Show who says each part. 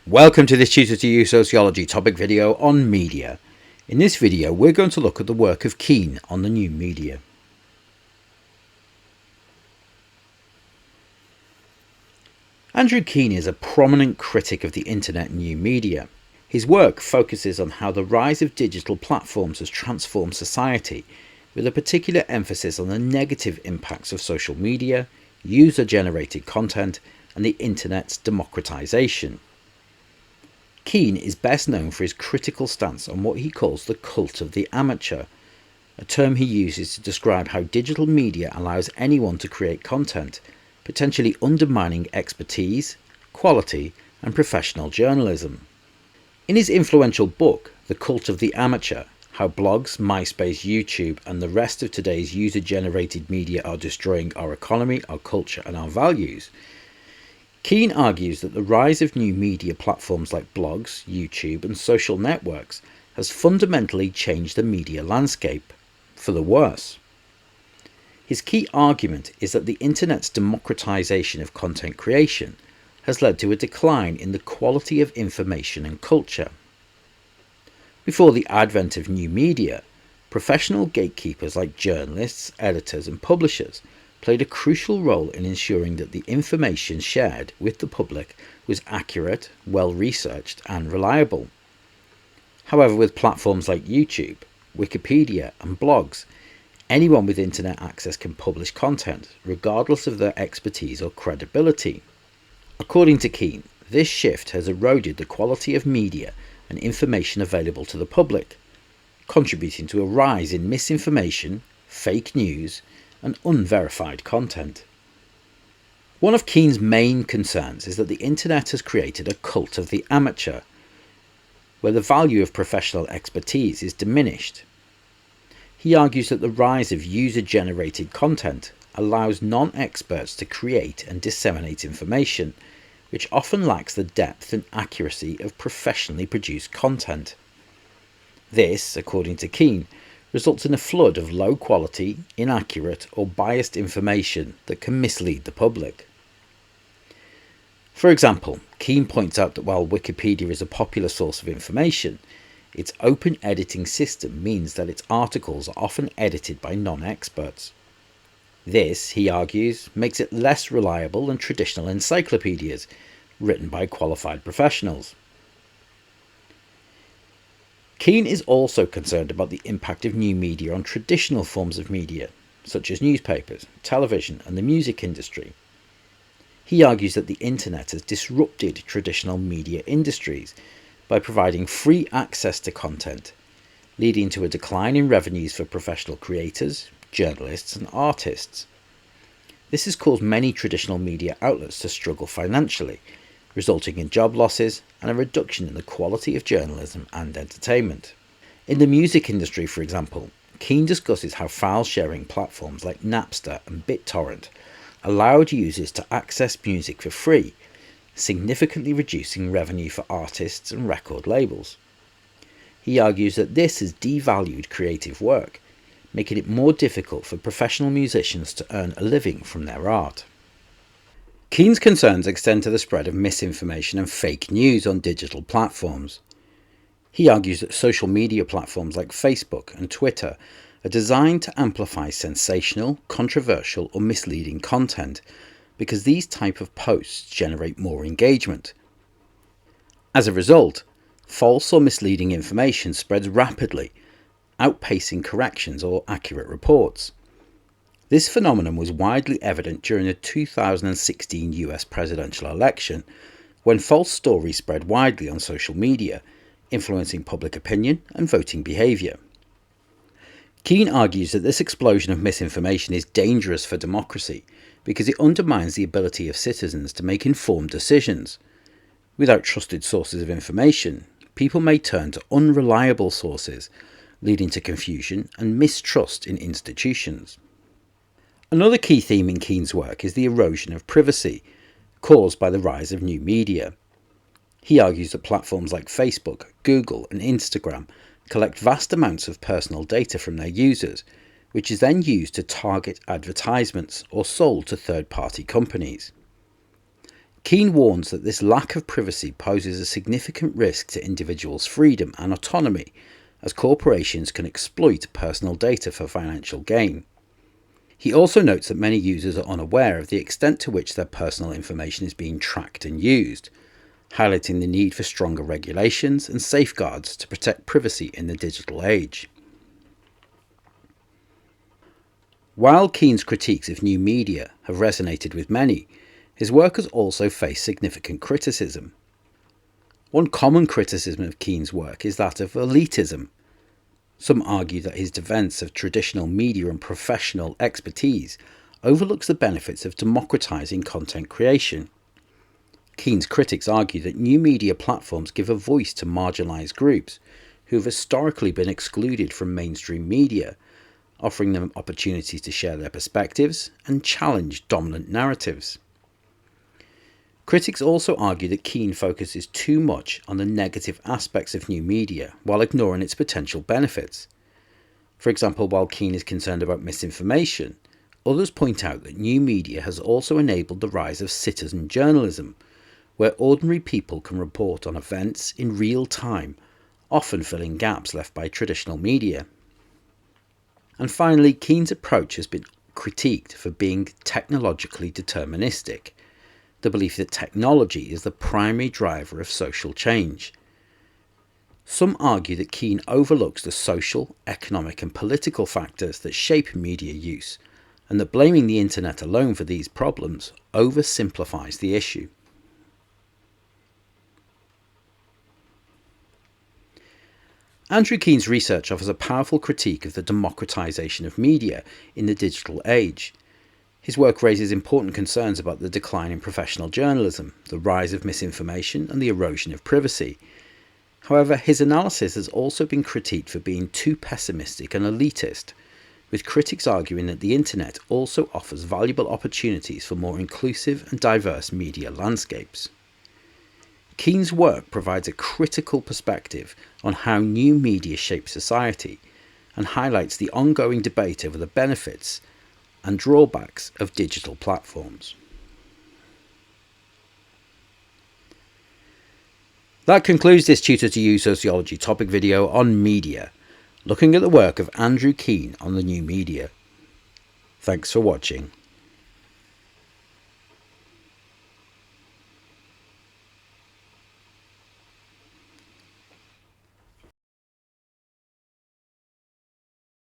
Speaker 1: Welcome to this Tutor to You Sociology topic video on media. In this video we're going to look at the work of Keane on the new media. Andrew Keane is a prominent critic of the internet and new media. His work focuses on how the rise of digital platforms has transformed society, with a particular emphasis on the negative impacts of social media, user-generated content, and the internet's democratization. Keane is best known for his critical stance on what he calls the cult of the amateur, a term he uses to describe how digital media allows anyone to create content, potentially undermining expertise, quality, and professional journalism. In his influential book, The Cult of the Amateur, How Blogs, MySpace, YouTube, and the rest of today's user-generated media are destroying our economy, our culture, and our values, Keane argues that the rise of new media platforms like blogs, YouTube, and social networks has fundamentally changed the media landscape, for the worse. His key argument is that the internet's democratization of content creation has led to a decline in the quality of information and culture. Before the advent of new media, professional gatekeepers like journalists, editors, and publishers played a crucial role in ensuring that the information shared with the public was accurate, well-researched, and reliable. However, with platforms like YouTube, Wikipedia, and blogs, anyone with internet access can publish content, regardless of their expertise or credibility. According to Keane, this shift has eroded the quality of media and information available to the public, contributing to a rise in misinformation, fake news, and unverified content. One of Keane's main concerns is that the internet has created a cult of the amateur, where the value of professional expertise is diminished. He argues that the rise of user-generated content allows non-experts to create and disseminate information, which often lacks the depth and accuracy of professionally produced content. This, according to Keane, results in a flood of low-quality, inaccurate, or biased information that can mislead the public. For example, Keane points out that while Wikipedia is a popular source of information, its open editing system means that its articles are often edited by non-experts. This, he argues, makes it less reliable than traditional encyclopedias written by qualified professionals. Keane is also concerned about the impact of new media on traditional forms of media, such as newspapers, television, and the music industry. He argues that the internet has disrupted traditional media industries by providing free access to content, leading to a decline in revenues for professional creators, journalists, and artists. This has caused many traditional media outlets to struggle financially, resulting in job losses and a reduction in the quality of journalism and entertainment. In the music industry, for example, Keane discusses how file-sharing platforms like Napster and BitTorrent allowed users to access music for free, significantly reducing revenue for artists and record labels. He argues that this has devalued creative work, making it more difficult for professional musicians to earn a living from their art. Keane's concerns extend to the spread of misinformation and fake news on digital platforms. He argues that social media platforms like Facebook and Twitter are designed to amplify sensational, controversial, or misleading content because these type of posts generate more engagement. As a result, false or misleading information spreads rapidly, outpacing corrections or accurate reports. This phenomenon was widely evident during the 2016 US presidential election, when false stories spread widely on social media, influencing public opinion and voting behaviour. Keane argues that this explosion of misinformation is dangerous for democracy because it undermines the ability of citizens to make informed decisions. Without trusted sources of information, people may turn to unreliable sources, leading to confusion and mistrust in institutions. Another key theme in Keane's work is the erosion of privacy, caused by the rise of new media. He argues that platforms like Facebook, Google, and Instagram collect vast amounts of personal data from their users, which is then used to target advertisements or sold to third-party companies. Keane warns that this lack of privacy poses a significant risk to individuals' freedom and autonomy, as corporations can exploit personal data for financial gain. He also notes that many users are unaware of the extent to which their personal information is being tracked and used, highlighting the need for stronger regulations and safeguards to protect privacy in the digital age. While Keane's critiques of new media have resonated with many, his work has also faced significant criticism. One common criticism of Keane's work is that of elitism. Some argue that his defence of traditional media and professional expertise overlooks the benefits of democratising content creation. Keane's critics argue that new media platforms give a voice to marginalised groups who have historically been excluded from mainstream media, offering them opportunities to share their perspectives and challenge dominant narratives. Critics also argue that Keane focuses too much on the negative aspects of new media while ignoring its potential benefits. For example, while Keane is concerned about misinformation, others point out that new media has also enabled the rise of citizen journalism, where ordinary people can report on events in real time, often filling gaps left by traditional media. And finally, Keane's approach has been critiqued for being technologically deterministic, the belief that technology is the primary driver of social change. Some argue that Keane overlooks the social, economic and political factors that shape media use, and that blaming the internet alone for these problems oversimplifies the issue. Andrew Keane's research offers a powerful critique of the democratization of media in the digital age. His work raises important concerns about the decline in professional journalism, the rise of misinformation, and the erosion of privacy. However, his analysis has also been critiqued for being too pessimistic and elitist, with critics arguing that the internet also offers valuable opportunities for more inclusive and diverse media landscapes. Keane's work provides a critical perspective on how new media shape society and highlights the ongoing debate over the benefits and drawbacks of digital platforms. That concludes this Tutor to You Sociology topic video on media, looking at the work of Andrew Keane on the new media. Thanks for watching.